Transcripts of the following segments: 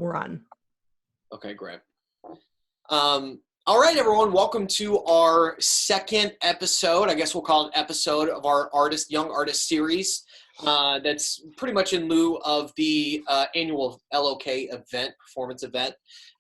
we're on. Okay, great. All right, everyone, welcome to our second episode. I guess we'll call it an episode of our Young Artist series. That's pretty much in lieu of the annual LOK event, performance event.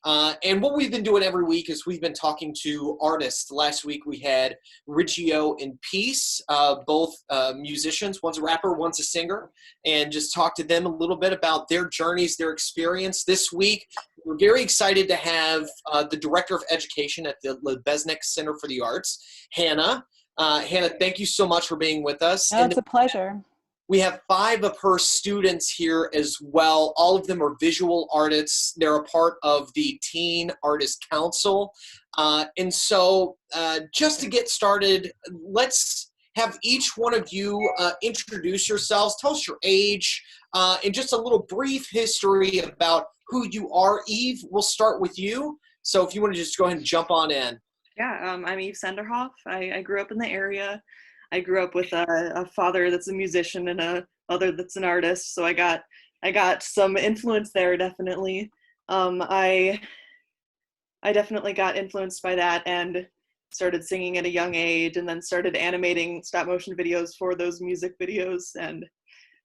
And what we've been doing every week is we've been talking to artists. Last week we had Riggio and Peace, both musicians. One's a rapper, one's a singer, and just talked to them a little bit about their journeys, their experience. This week, we're very excited to have the Director of Education at the Lebesnick Center for the Arts, Hannah. Hannah, thank you so much for being with us. Oh, it's a pleasure. We have 5 of her students here as well. All of them are visual artists. They're a part of the Teen Artist Council. And so just to get started, let's have each one of you introduce yourselves. Tell us your age and just a little brief history about who you are. Eve, we'll start with you. So if you want to just go ahead and jump on in. Yeah, I'm Eve Senderhoff. I grew up in the area. I grew up with a father that's a musician and a mother that's an artist, so I got some influence there, definitely. I definitely got influenced by that and started singing at a young age, and then started animating stop motion videos for those music videos. And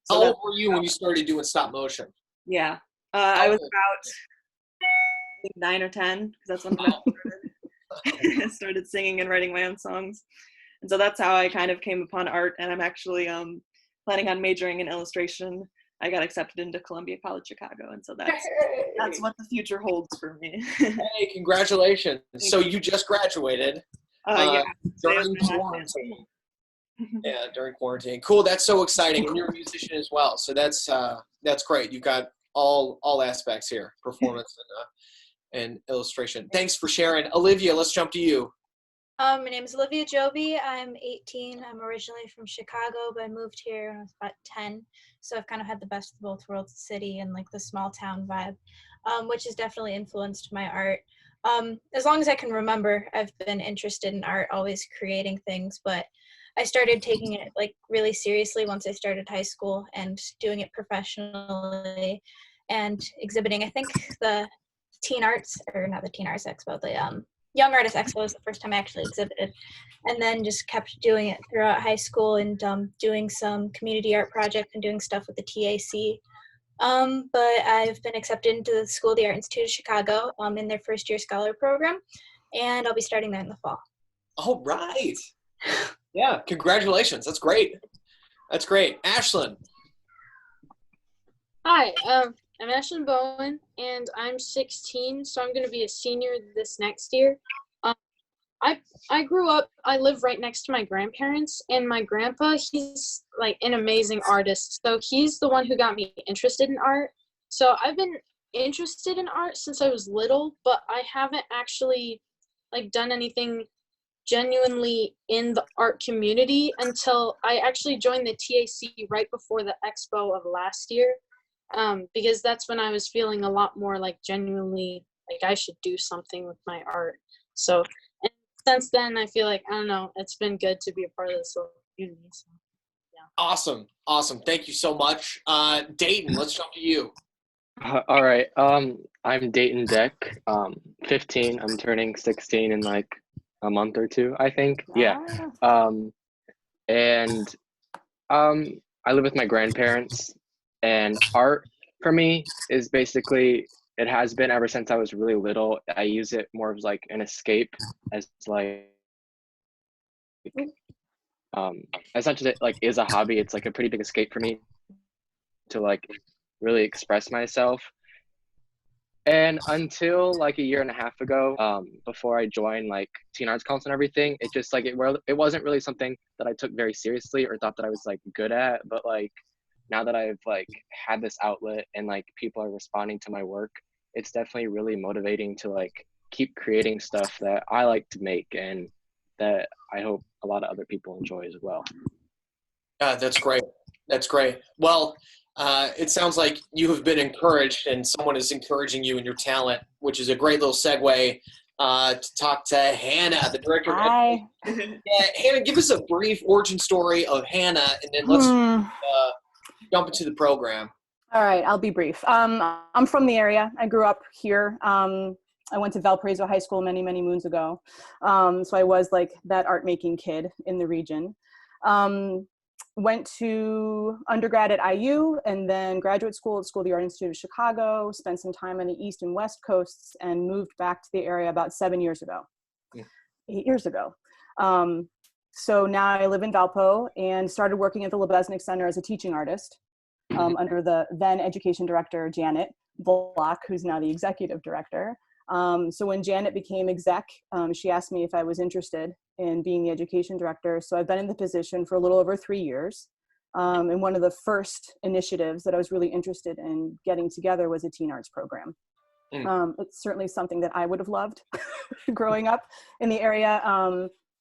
so how old were you when you started doing stop motion? Yeah, I was about I think 9 or 10, because that's when I started singing and writing my own songs. And so that's how I kind of came upon art, and I'm actually planning on majoring in illustration. I got accepted into Columbia College Chicago, and so that's what the future holds for me. Hey, congratulations. So you just graduated Yeah. during quarantine. Yeah, during quarantine. Cool, that's so exciting. And you're a musician as well, so that's great. You've got all aspects here, performance and illustration. Thanks for sharing. Olivia, let's jump to you. My name is Olivia Jovi. I'm 18. I'm originally from Chicago, but I moved here when I was about 10. So I've kind of had the best of both worlds, the city and like the small town vibe, which has definitely influenced my art. As long as I can remember, I've been interested in art, always creating things, but I started taking it like really seriously once I started high school and doing it professionally and exhibiting. I think the Teen Arts, or not the Teen Arts Expo, the Young Artist Expo was the first time I actually exhibited, and then just kept doing it throughout high school and doing some community art projects and doing stuff with the TAC. But I've been accepted into the School of the Art Institute of Chicago in their first year scholar program, and I'll be starting that in the fall. All right. Yeah, congratulations. That's great. That's great. Ashlyn. Hi, I'm Ashlyn Bowen, and I'm 16, so I'm going to be a senior this next year. I grew up, I live right next to my grandparents, and my grandpa, he's like an amazing artist, so he's the one who got me interested in art. So I've been interested in art since I was little, but I haven't actually like done anything genuinely in the art community until I actually joined the TAC right before the expo of last year. Because that's when I was feeling a lot more like genuinely like I should do something with my art. So and since then, I feel like, I don't know, it's been good to be a part of this little community. So, yeah. Awesome. Thank you so much. Dayton, let's jump to you. All right. I'm Dayton Deck, 15. I'm turning 16 in like a month or two, I think. Yeah. And I live with my grandparents. And art for me is basically, it has been ever since I was really little. I use it more of like an escape, as like, as much as it like is a hobby, it's like a pretty big escape for me to like really express myself. And until like a year and a half ago, before I joined like Teen Arts Council and everything, it just like, it wasn't really something that I took very seriously or thought that I was like good at, but like, now that I've like had this outlet and like people are responding to my work, it's definitely really motivating to like keep creating stuff that I like to make and that I hope a lot of other people enjoy as well. That's great. Well, it sounds like you have been encouraged and someone is encouraging you in your talent, which is a great little segue to talk to Hannah, the director. Hi. Yeah, Hannah, give us a brief origin story of Hannah, and then let's jump into the program. All right, I'll be brief. I'm from the area. I grew up here. I went to Valparaiso High School many, many moons ago. So I was like that art making kid in the region. Went to undergrad at IU and then graduate school at School of the Art Institute of Chicago, spent some time on the East and West Coasts, and moved back to the area about 7 years ago, 8 years ago. So now I live in Valpo and started working at the Lebesnick Center as a teaching artist. Under the then education director, Janet Block, who's now the executive director. So when Janet became exec, she asked me if I was interested in being the education director. So I've been in the position for a little over 3 years. And one of the first initiatives that I was really interested in getting together was a teen arts program. It's certainly something that I would have loved growing up in the area.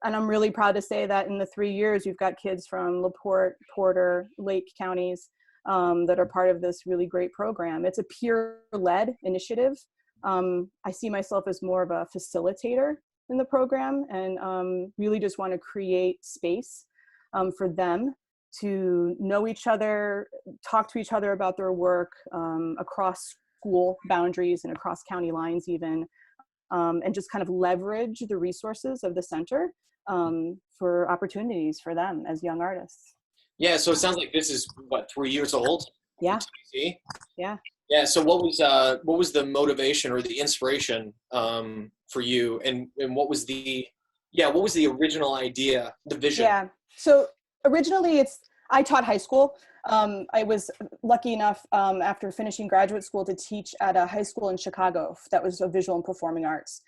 And I'm really proud to say that in the 3 years, we've got kids from LaPorte, Porter, Lake counties that are part of this really great program. It's a peer-led initiative. I see myself as more of a facilitator in the program and really just want to create space for them to know each other, talk to each other about their work across school boundaries and across county lines even, and just kind of leverage the resources of the center for opportunities for them as young artists. Yeah, so it sounds like this is what, 3 years old? Yeah. Yeah. Yeah. So what was the motivation or the inspiration for you, and what was the original idea, the vision? Yeah. So originally I taught high school. I was lucky enough after finishing graduate school to teach at a high school in Chicago that was a visual and performing arts.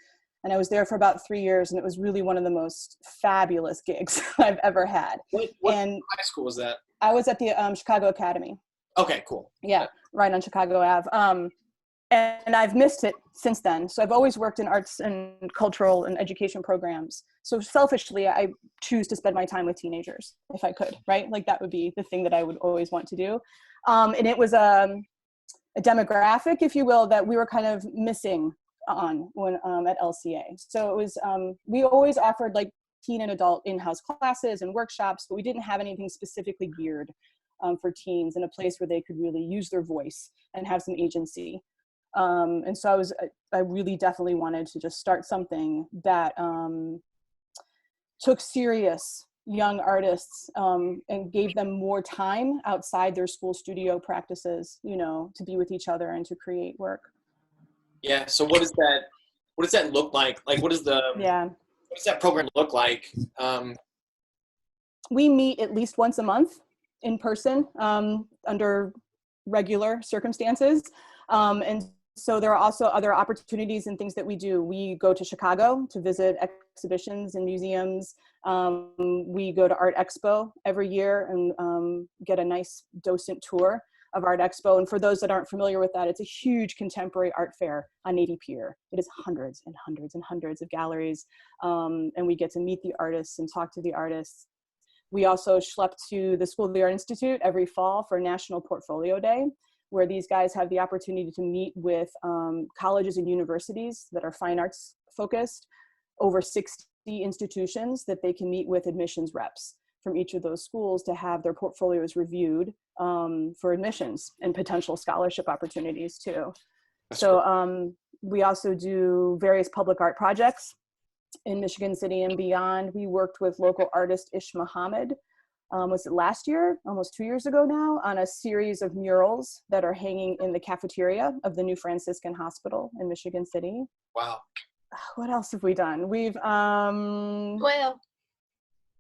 And I was there for about 3 years, and it was really one of the most fabulous gigs I've ever had. What high school was that? I was at the Chicago Academy. Okay, cool. Yeah, right on Chicago Ave. And I've missed it since then. So I've always worked in arts and cultural and education programs. So selfishly, I choose to spend my time with teenagers if I could, right? Like that would be the thing that I would always want to do. And it was a demographic, if you will, that we were kind of missing on when at LCA. So it was, we always offered like teen and adult in-house classes and workshops, but we didn't have anything specifically geared for teens in a place where they could really use their voice and have some agency. And so I really definitely wanted to just start something that took serious young artists and gave them more time outside their school studio practices, you know, to be with each other and to create work. Yeah. So what does that look like? Like, what does that program look like? We meet at least once a month in person under regular circumstances. And so there are also other opportunities and things that we do. We go to Chicago to visit exhibitions and museums. We go to Art Expo every year and get a nice docent tour of Art Expo. And for those that aren't familiar with that, it's a huge contemporary art fair on Navy Pier. It is hundreds and hundreds and hundreds of galleries. And we get to meet the artists and talk to the artists. We also schlep to the School of the Art Institute every fall for National Portfolio Day, where these guys have the opportunity to meet with colleges and universities that are fine arts focused, over 60 institutions that they can meet with admissions reps from each of those schools to have their portfolios reviewed for admissions and potential scholarship opportunities too. So we also do various public art projects in Michigan City and beyond. We worked with local artist Ish Muhammad, was it last year, almost 2 years ago now, on a series of murals that are hanging in the cafeteria of the New Franciscan Hospital in Michigan City. Wow. What else have we done? We've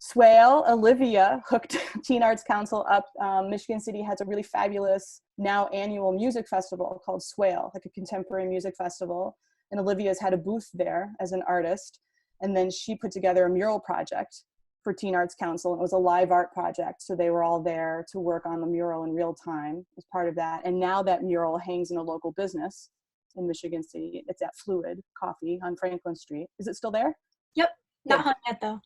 Swale. Olivia hooked Teen Arts Council up. Michigan City has a really fabulous now annual music festival called Swale, like a contemporary music festival. And Olivia's had a booth there as an artist. And then she put together a mural project for Teen Arts Council. It was a live art project. So they were all there to work on the mural in real time as part of that. And now that mural hangs in a local business in Michigan City. It's at Fluid Coffee on Franklin Street. Is it still there? Yep. Not Yeah. hung yet though.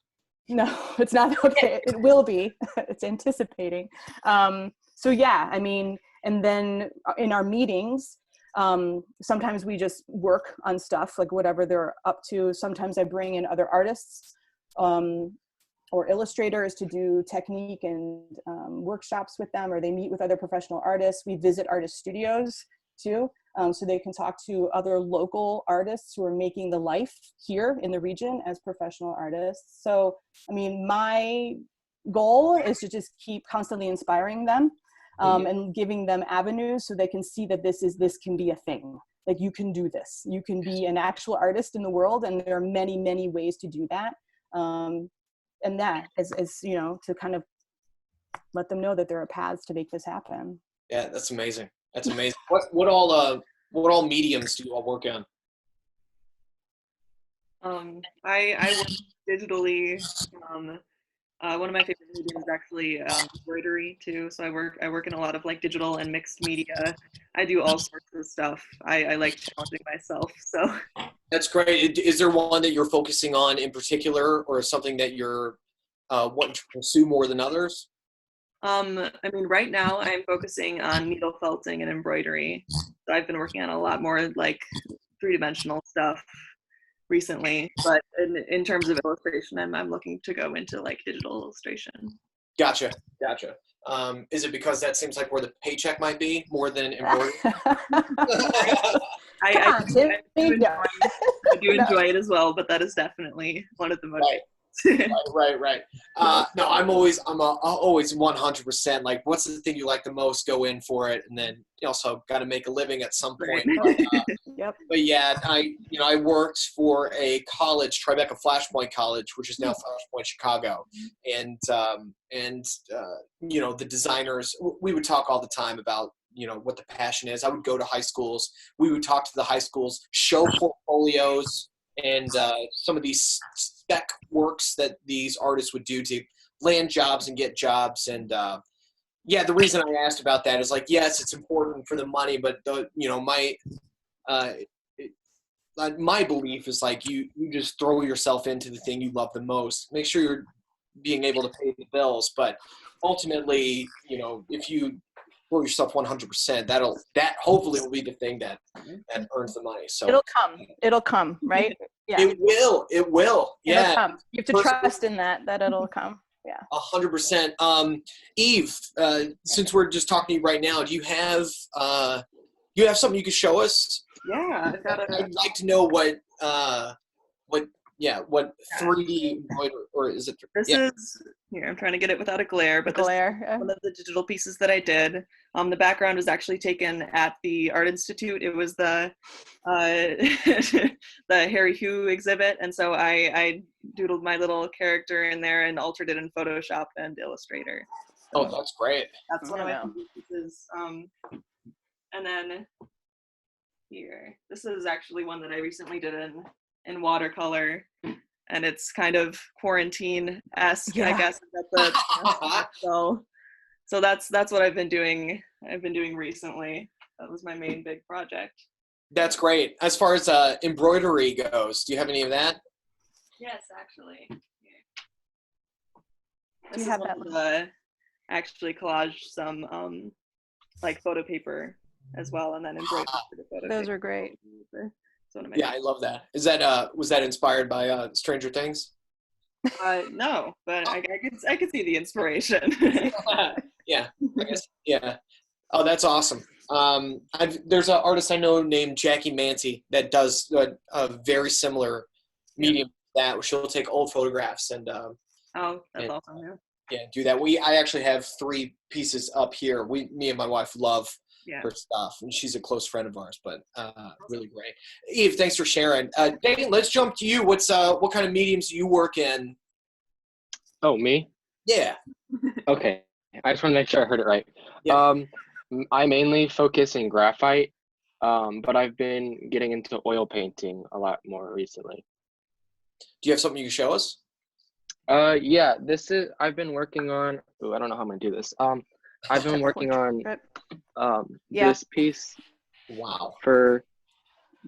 No, it's not. Okay. It will be. It's anticipating. So yeah, I mean, and then in our meetings, sometimes we just work on stuff like whatever they're up to. Sometimes I bring in other artists, or illustrators to do technique and workshops with them, or they meet with other professional artists. We visit artist studios too, so they can talk to other local artists who are making the life here in the region as professional artists. So, I mean, my goal is to just keep constantly inspiring them and giving them avenues so they can see that this can be a thing. Like, you can do this. You can be an actual artist in the world, and there are many, many ways to do that. And that is, you know, to kind of let them know that there are paths to make this happen. Yeah, that's amazing. That's amazing. What all mediums do you all work on? I work digitally. One of my favorite mediums is actually embroidery too. So I work in a lot of like digital and mixed media. I do all sorts of stuff. I like challenging myself. So that's great. Is there one that you're focusing on in particular, or something that you're wanting to pursue more than others? I mean, right now I'm focusing on needle felting and embroidery. So I've been working on a lot more like three-dimensional stuff recently, but in terms of illustration, I'm looking to go into like digital illustration. Gotcha. Is it because that seems like where the paycheck might be more than embroidery? I do enjoy it as well, but that is definitely one of the motivators. Right. No, I'm always 100% like, what's the thing you like the most? Go in for it, and then you also got to make a living at some point. Yep. But yeah, I worked for a college, Tribeca Flashpoint College, which is now Flashpoint Chicago, and the designers. We would talk all the time about what the passion is. I would go to high schools. We would talk to the high schools, show portfolios, and some of these spec works that these artists would do to land jobs and get jobs. And the reason I asked about that is like, yes, it's important for the money, but my belief is like you just throw yourself into the thing you love the most. Make sure you're being able to pay the bills, but ultimately, if you throw yourself 100%, that hopefully will be the thing that earns the money. So it'll come, right? Yeah. It will. Yeah. It'll come. You have to trust in that it'll come. Yeah. 100%. Eve, since we're just talking to you right now, do you have something you could show us? Yeah, I'd like to know what 3D or is it? This is here. I'm trying to get it without a glare, but this is one of the digital pieces that I did. The background was actually taken at the Art Institute. It was the the Harry Hugh exhibit, and so I doodled my little character in there and altered it in Photoshop and Illustrator. So that's great. That's one of my favorite pieces. And then here, this is actually one that I recently did in watercolor, and it's kind of quarantine-esque, I guess. So that's what I've been doing. Recently. That was my main big project. That's great. As far as embroidery goes, do you have any of that? Yes, actually. Do you have that? Actually collaged some like photo paper as well, and then embroidered the photo. Those are great. Yeah, I love that. Is that was that inspired by Stranger Things? No, but I could see the inspiration. Yeah, I guess, yeah. Oh, that's awesome. There's an artist I know named Jackie Manti that does a very similar medium to that. She'll take old photographs and that's awesome. Yeah, do that. I actually have 3 pieces up here. Me and my wife love her stuff, and she's a close friend of ours, but really great. Eve, thanks for sharing. Dane, let's jump to you. What kind of mediums do you work in? Oh, me? Yeah. Okay. I just want to make sure I heard it right. Yeah. I mainly focus in graphite, but I've been getting into oil painting a lot more recently. Do you have something you can show us? Yeah, I've been working on, I don't know how I'm going to do this. I've been working on this piece. Wow. For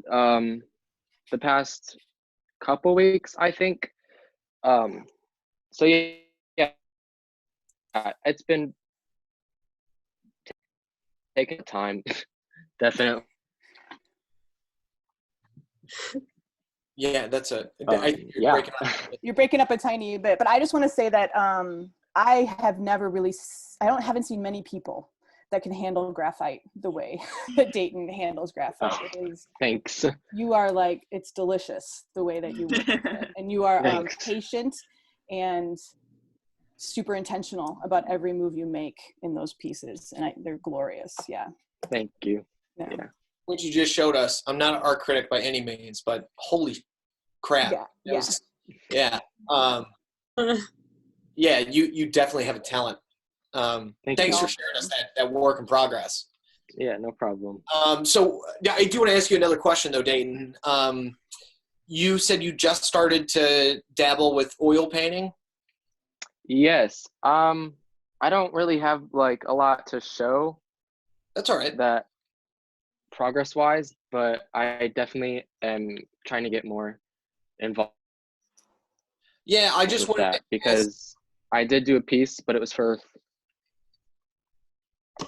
the past couple weeks, I think. So yeah, it's been taking time, definitely. Yeah, that's Yeah. breaking up. You're breaking up a tiny bit, but I just want to say that I have never really, haven't seen many people that can handle graphite the way that Dayton handles graphite. Oh, It is, thanks. you are like, it's delicious the way that you work with it. And you are Thanks. patient and super intentional about every move you make in those pieces. And they're glorious. Yeah. Thank you. Yeah. Yeah. What you just showed us, I'm not an art critic by any means, but holy crap. Yeah. Yeah, you definitely have a talent. Thank Thanks you. for sharing us that work in progress. Yeah, no problem. So yeah, I do want to ask you another question though, Dayton. You said you just started to dabble with oil painting. Yes. I don't really have like a lot to show That's all right. that progress wise, but I definitely am trying to get more involved Yeah, I just with wanted that because I did do a piece, but it was for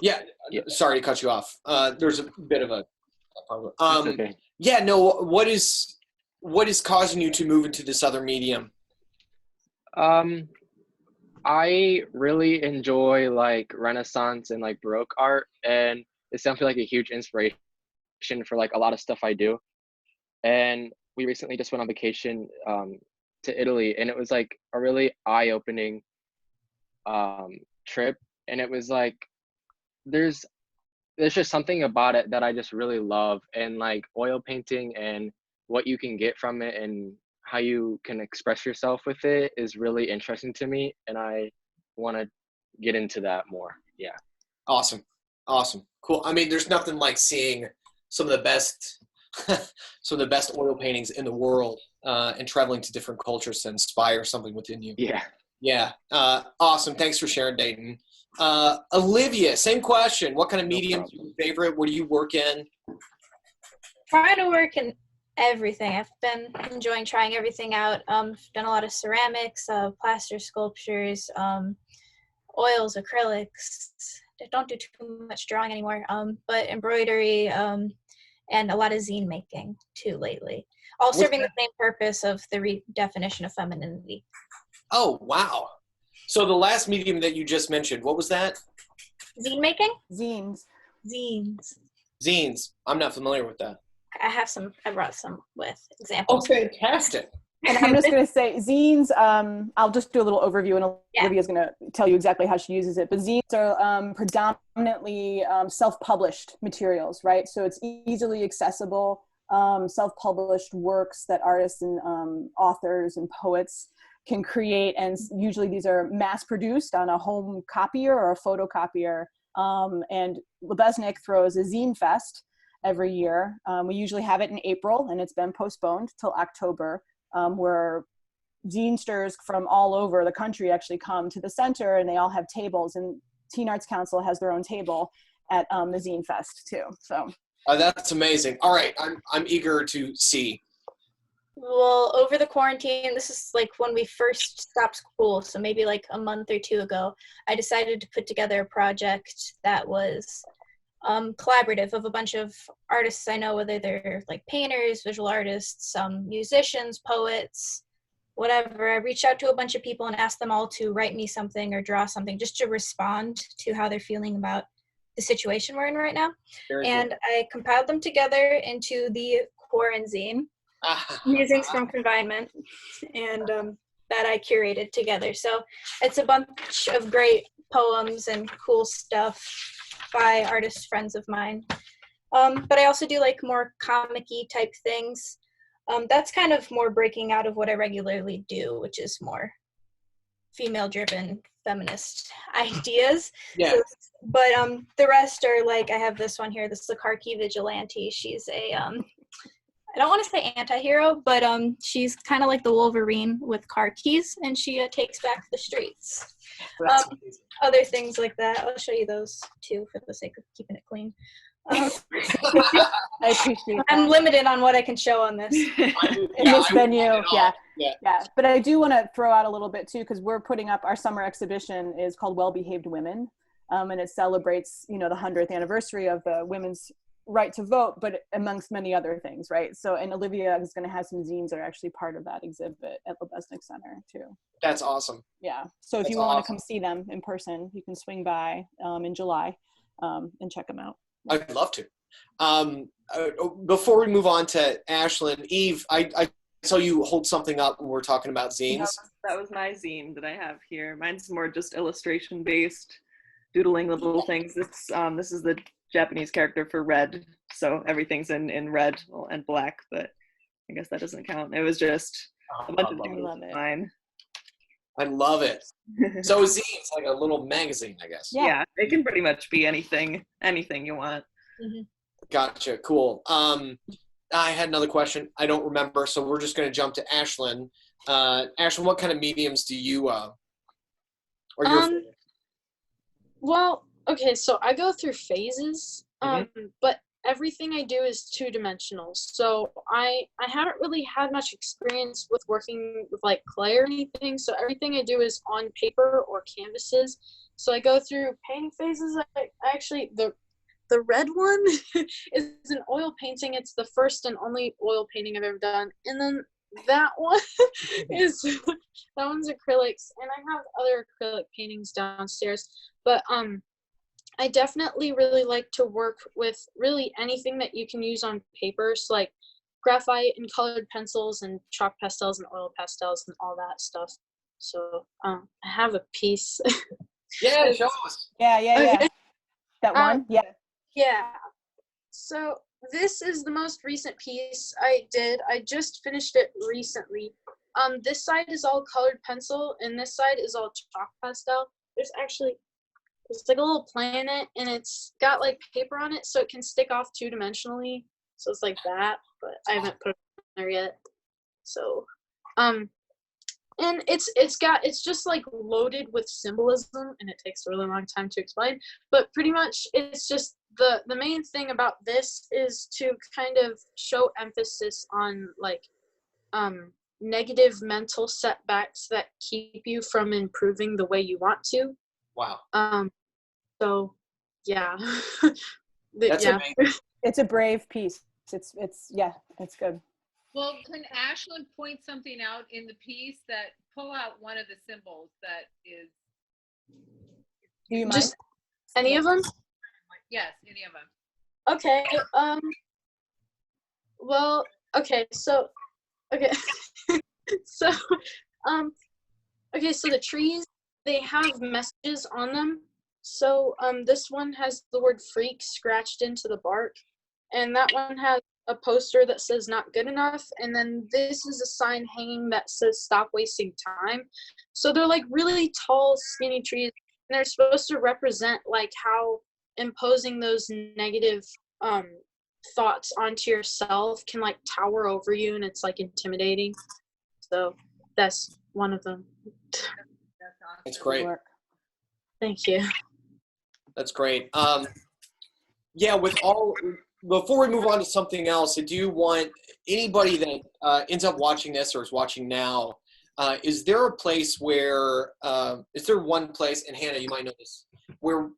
Yeah, Yeah. sorry to cut you off. There's a bit of a problem. That's okay. Yeah, no. What is causing you to move into this other medium? I really enjoy like Renaissance and like Baroque art, and it's definitely like a huge inspiration for like a lot of stuff I do. And we recently just went on vacation to Italy, and it was like a really eye-opening trip. And it was like there's just something about it that I just really love, and like oil painting and what you can get from it and how you can express yourself with it is really interesting to me, and I want to get into that more. Yeah. Awesome, cool. I mean, there's nothing like seeing some of the best, some of the best oil paintings in the world, and traveling to different cultures to inspire something within you. Yeah. Yeah. Awesome. Thanks for sharing, Dayton. Olivia, same question. What kind of medium is your favorite? What do you work in? Trying to work in everything. I've been enjoying trying everything out. Done a lot of ceramics, plaster sculptures, oils, acrylics. I don't do too much drawing anymore, but embroidery, and a lot of zine making too lately. All serving the same purpose of the redefinition of femininity. Oh, wow. So the last medium that you just mentioned, what was that? Zine making? Zines. Zines. I'm not familiar with that. I brought some with examples. Oh, fantastic. And I'm just going to say zines, I'll just do a little overview, and Olivia's going to tell you exactly how she uses it. But zines are predominantly self-published materials, right? So it's easily accessible, self-published works that artists and authors and poets can create. And usually these are mass-produced on a home copier or a photocopier. And Lebesnick throws a zine fest every year. We usually have it in April, and it's been postponed till October. Where zinesters from all over the country actually come to the center, and they all have tables, and Teen Arts Council has their own table at the Zine Fest too. So that's amazing. All right, I'm eager to see. Well, over the quarantine, this is like when we first stopped school, so maybe like a month or two ago, I decided to put together a project that was collaborative of a bunch of artists I know, whether they're like painters, visual artists, musicians, poets, whatever. I reached out to a bunch of people and asked them all to write me something or draw something just to respond to how they're feeling about the situation we're in right now. And I compiled them together into the Quarantine, Musings from Confinement, and that I curated together. So it's a bunch of great poems and cool stuff by artist friends of mine. But I also do like more comic-y type things. That's kind of more breaking out of what I regularly do, which is more female-driven feminist ideas. Yeah. So, but the rest are like, I have this one here. This is the car key vigilante. She's a, I don't want to say anti-hero, but she's kind of like the Wolverine with car keys, and she takes back the streets. Other things like that. I'll show you those too for the sake of keeping it clean. I appreciate that. I'm limited on what I can show on this. In this venue, yeah. But I do want to throw out a little bit too, because we're putting up our summer exhibition is called Well Behaved Women, and it celebrates, the 100th anniversary of the women's right to vote, but amongst many other things, right? So, and Olivia is going to have some zines that are actually part of that exhibit at Lebesnick Center too. That's awesome. Yeah. So if That's you want to awesome. come see them in person, you can swing by in July and check them out. I'd love to. Before we move on to Ashlyn, Eve, I saw you hold something up when we're talking about zines. That was my zine that I have here. Mine's more just illustration based, doodling little things. This is the Japanese character for red, so everything's in red and black, but I guess that doesn't count. It was just a bunch of things. Mine. I love it. So zines, like a little magazine, I guess. Yeah, it can pretty much be anything you want. Mm-hmm. Gotcha. Cool. I had another question. I don't remember, so we're just going to jump to Ashlyn. Ashlyn, what kind of mediums do you are you? Well, okay, so I go through phases, but everything I do is two-dimensional. So I haven't really had much experience with working with like clay or anything. So everything I do is on paper or canvases. So I go through painting phases. The red one is an oil painting. It's the first and only oil painting I've ever done. And then that one that one's acrylics, and I have other acrylic paintings downstairs. But I definitely really like to work with really anything that you can use on paper, so like graphite and colored pencils and chalk pastels and oil pastels and all that stuff. So I have a piece. Yeah, show us. Yeah. That one? Yeah. Yeah. So this is the most recent piece I did. I just finished it recently. This side is all colored pencil, and this side is all chalk pastel. There's like a little planet, and it's got like paper on it, so it can stick off two-dimensionally. So it's like that, but I haven't put it on there yet. So, and it's just like loaded with symbolism, and it takes a really long time to explain. But pretty much, it's just the main thing about this is to kind of show emphasis on like negative mental setbacks that keep you from improving the way you want to. Wow. So yeah. That's amazing. It's a brave piece. It's good. Well, can Ashlyn point something out in the piece that pull out one of the symbols that is? Do you mind? Just any of them? Yes, any of them. Okay. Well, okay. So, okay. So, okay. So the trees, they have messages on them. So, this one has the word freak scratched into the bark, and that one has a poster that says not good enough, and then this is a sign hanging that says stop wasting time. So they're like really tall, skinny trees, and they're supposed to represent like how imposing those negative thoughts onto yourself can like tower over you, and it's like intimidating. So that's one of them. That's awesome. That's great. Thank you. That's great. Yeah, before we move on to something else, I do want anybody that ends up watching this or is watching now, is there a place where, is there one place, and Hannah, you might know this, where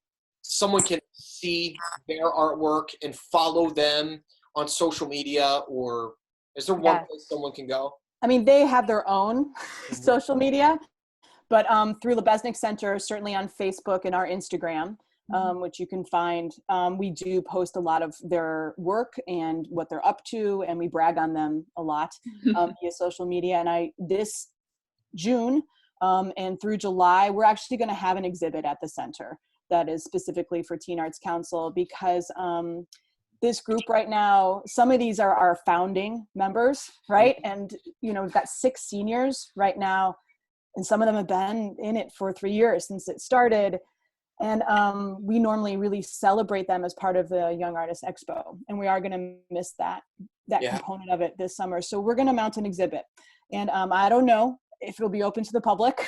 someone can see their artwork and follow them on social media, or is there one place someone can go? I mean, they have their own social media, but through Lebesnick Center, certainly on Facebook and our Instagram, which you can find. We do post a lot of their work and what they're up to, and we brag on them a lot via social media. And this June and through July, we're actually going to have an exhibit at the center that is specifically for Teen Arts Council, because this group right now, some of these are our founding members, right? And, we've got 6 seniors right now, and some of them have been in it for 3 years since it started. And we normally really celebrate them as part of the Young Artist Expo. And we are going to miss that component of it this summer. So we're going to mount an exhibit. And I don't know if it'll be open to the public,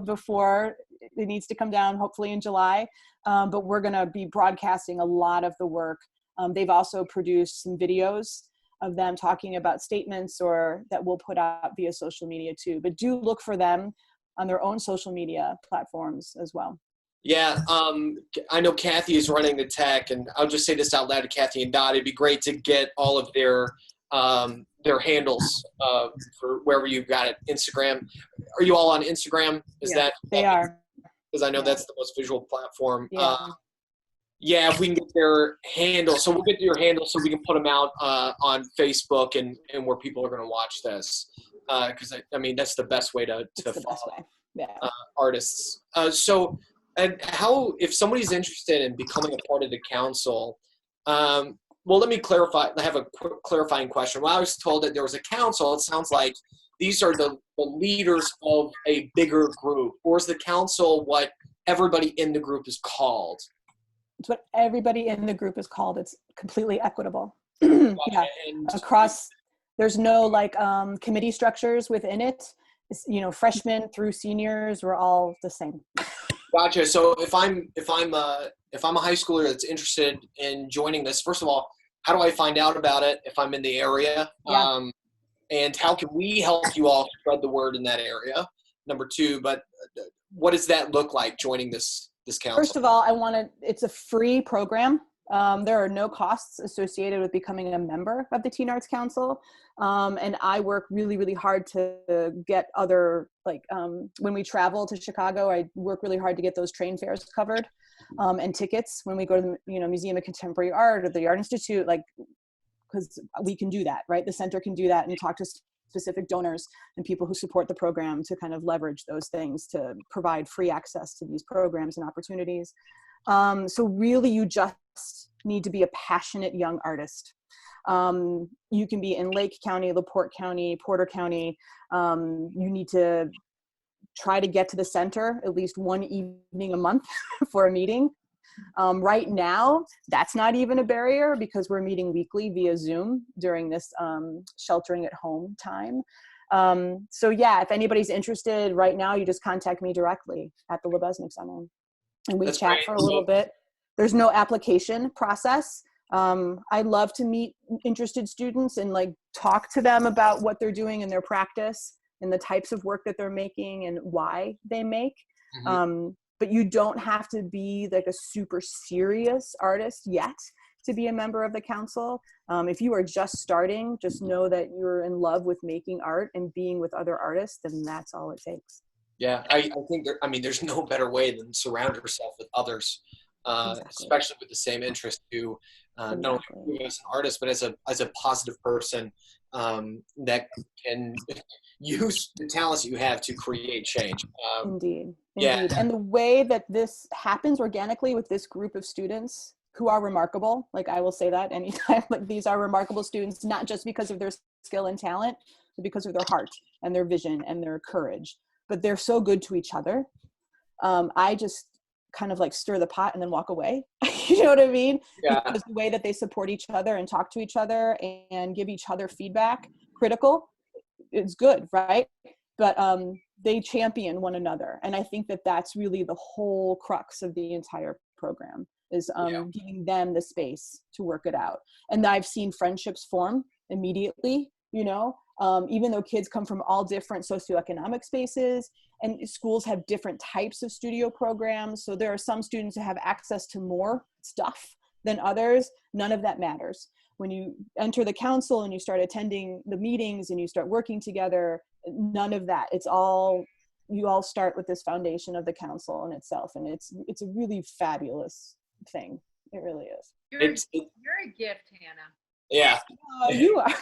before it needs to come down, hopefully in July. But we're going to be broadcasting a lot of the work. They've also produced some videos of them talking about statements or that we'll put out via social media too. But do look for them on their own social media platforms as well. Yeah, I know Kathy is running the tech, and I'll just say this out loud to Kathy and Dot. It'd be great to get all of their handles for wherever you got it. Instagram. Are you all on Instagram? Is Yeah, that They are. because I know Yeah. that's the most visual platform. Yeah. Yeah, if we can get their handle, so we'll get your handle so we can put them out on Facebook and where people are going to watch this. Because I mean that's the best way to It's the follow best way. Yeah. artists. So, and how if somebody's interested in becoming a part of the council? Well, let me clarify. I have a quick clarifying question. When I was told that there was a council, it sounds like these are the leaders of a bigger group, or is the council what everybody in the group is called? It's what everybody in the group is called. It's completely equitable. Yeah. And Across, there's no like committee structures within it. It's, freshmen through seniors, we're all the same. gotcha. So if I'm a high schooler that's interested in joining this, first of all, how do I find out about it if I'm in the area? Yeah. And how can we help you all spread the word in that area? Number two, but what does that look like joining this council? First of all, it's a free program. There are no costs associated with becoming a member of the Teen Arts Council. And I work really, really hard to get other, when we travel to Chicago, I work really hard to get those train fares covered and tickets when we go to the Museum of Contemporary Art or the Art Institute, because we can do that, right? The center can do that and talk to specific donors and people who support the program to kind of leverage those things to provide free access to these programs and opportunities. So really you just need to be a passionate young artist. You can be in Lake County, LaPorte County, Porter County. You need to try to get to the center at least one evening a month for a meeting. Right now, that's not even a barrier because we're meeting weekly via Zoom during this sheltering at home time. So yeah, if anybody's interested right now, you just contact me directly at the Lebesnick Center. And we That's chat great. for a little bit. There's no application process. I love to meet interested students and talk to them about what they're doing in their practice and the types of work that they're making and why they make. Mm-hmm. But you don't have to be a super serious artist yet to be a member of the council. If you are just starting, just know that you're in love with making art and being with other artists, then that's all it takes. Yeah, I think there's no better way than surround yourself with others, Exactly. especially with the same interest to not only you as an artist, but as a positive person that can use the talents that you have to create change. Indeed. Yeah. And the way that this happens organically with this group of students who are remarkable, I will say that anytime, these are remarkable students, not just because of their skill and talent, but because of their heart and their vision and their courage. But they're so good to each other. I just kind of stir the pot and then walk away. You know what I mean? Yeah. Because the way that they support each other and talk to each other and give each other feedback, critical, it's good, right? But they champion one another. And I think that that's really the whole crux of the entire program is giving them the space to work it out. And I've seen friendships form immediately, even though kids come from all different socioeconomic spaces and schools have different types of studio programs. So there are some students that have access to more stuff than others. None of that matters. When you enter the council and you start attending the meetings and you start working together, none of that. You all start with this foundation of the council in itself. And it's a really fabulous thing. It really is. You're a gift, Hannah. Yeah. You are.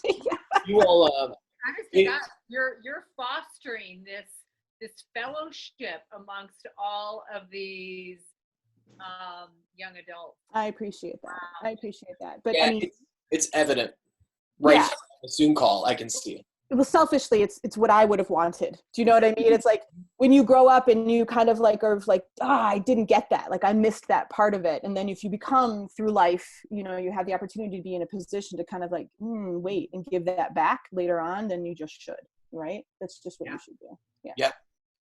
Yeah. You all. Honestly, God, you're fostering this fellowship amongst all of these young adults. I appreciate that. Wow. I appreciate that. But Yeah, I mean, it's evident. Right. Yeah. From the Zoom call, I can see it. Well, selfishly, it's what I would have wanted. Do you know what I mean? It's when you grow up and you kind of I didn't get that. I missed that part of it. And then if you become through life, you have the opportunity to be in a position to kind of wait and give that back later on, then you just should, right? That's just what you should do. Yeah.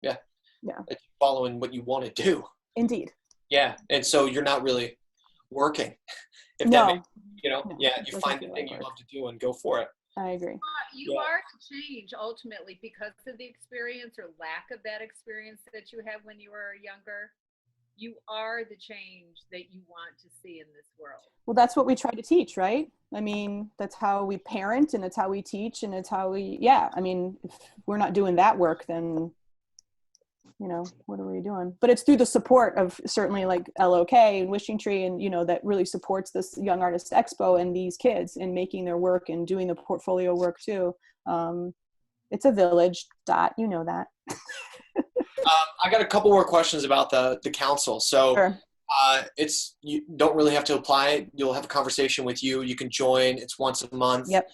Yeah. Yeah. It's following what you want to do. Indeed. Yeah. And so you're not really working. If No. that makes, No, you it find doesn't the feel thing like you work. love to do and go for it. I agree. You are to change ultimately because of the experience or lack of that experience that you had when you were younger. you are the change that you want to see in this world. Well, that's what we try to teach, right? I mean, that's how we parent, and it's how we teach, and it's how we, yeah. I mean, if we're not doing that work, then, you know, what are we doing? But it's through the support of certainly like LOK and Wishing Tree, and, you know, that really supports this Young Artist Expo and these kids in making their work and doing the portfolio work too. It's a village, Dot, you know that. I got a couple more questions about the council. So Sure. You don't really have to apply. You'll have a conversation with you. You can join. It's once a month. Yep.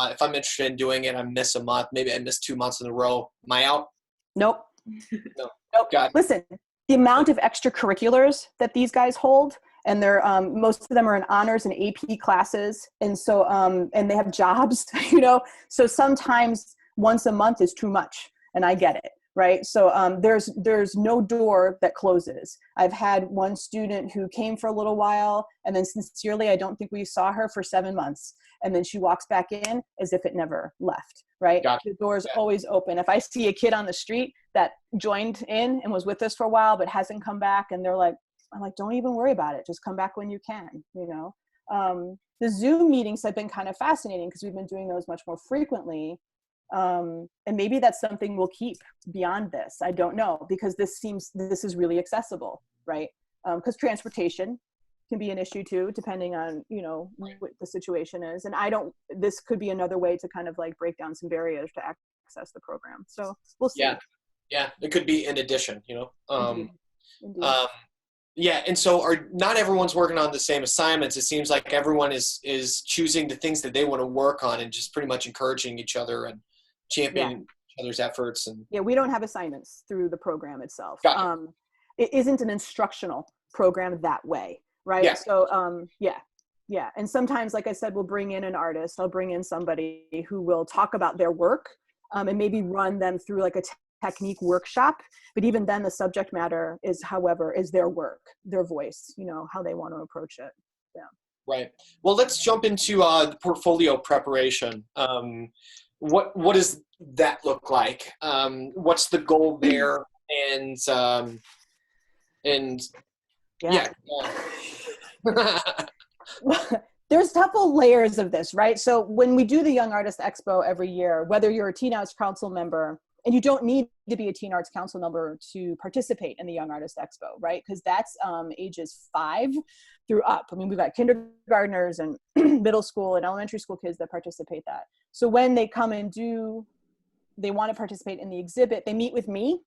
If I'm interested in doing it, I miss a month. Maybe I miss 2 months in a row. Am I out? Nope. No. Nope. Got it. Listen, the amount of extracurriculars that these guys hold, and they're most of them are in honors and AP classes, and so and they have jobs, you know. So sometimes once a month is too much, and I get it, right? So there's no door that closes. I've had one student who came for a little while, and then sincerely, I don't think we saw her for 7 months, and then she walks back in as if it never left. Right? Gotcha. The door is always open. If I see a kid on the street that joined in and was with us for a while but hasn't come back, and I'm like, don't even worry about it. Just come back when you can, you know. The Zoom meetings have been kind of fascinating because we've been doing those much more frequently. And maybe that's something we'll keep beyond this. I don't know, because this is really accessible, right? Because transportation can be an issue too, depending on, you know, what the situation is. And this could be another way to kind of like break down some barriers to access the program. So we'll see. Yeah. It could be in addition, you know. Indeed. Yeah. And so not everyone's working on the same assignments. It seems like everyone is choosing the things that they want to work on and just pretty much encouraging each other and championing each other's efforts. And yeah, we don't have assignments through the program itself. Gotcha. It isn't an instructional program that way. Right. Yeah. So, yeah. And sometimes, like I said, we'll bring in an artist. I'll bring in somebody who will talk about their work and maybe run them through like a technique workshop. But even then the subject matter is their work, their voice, you know, how they want to approach it. Yeah. Right. Well, let's jump into the portfolio preparation. What does that look like? What's the goal there? And yeah. There's a couple layers of this, right? So when we do the Young Artist Expo every year, whether you're a Teen Arts Council member, and you don't need to be a Teen Arts Council member to participate in the Young Artist Expo, right? Because that's ages 5 through up. I mean, we've got kindergartners and middle school and elementary school kids that participate that. So when they come and they want to participate in the exhibit, they meet with me,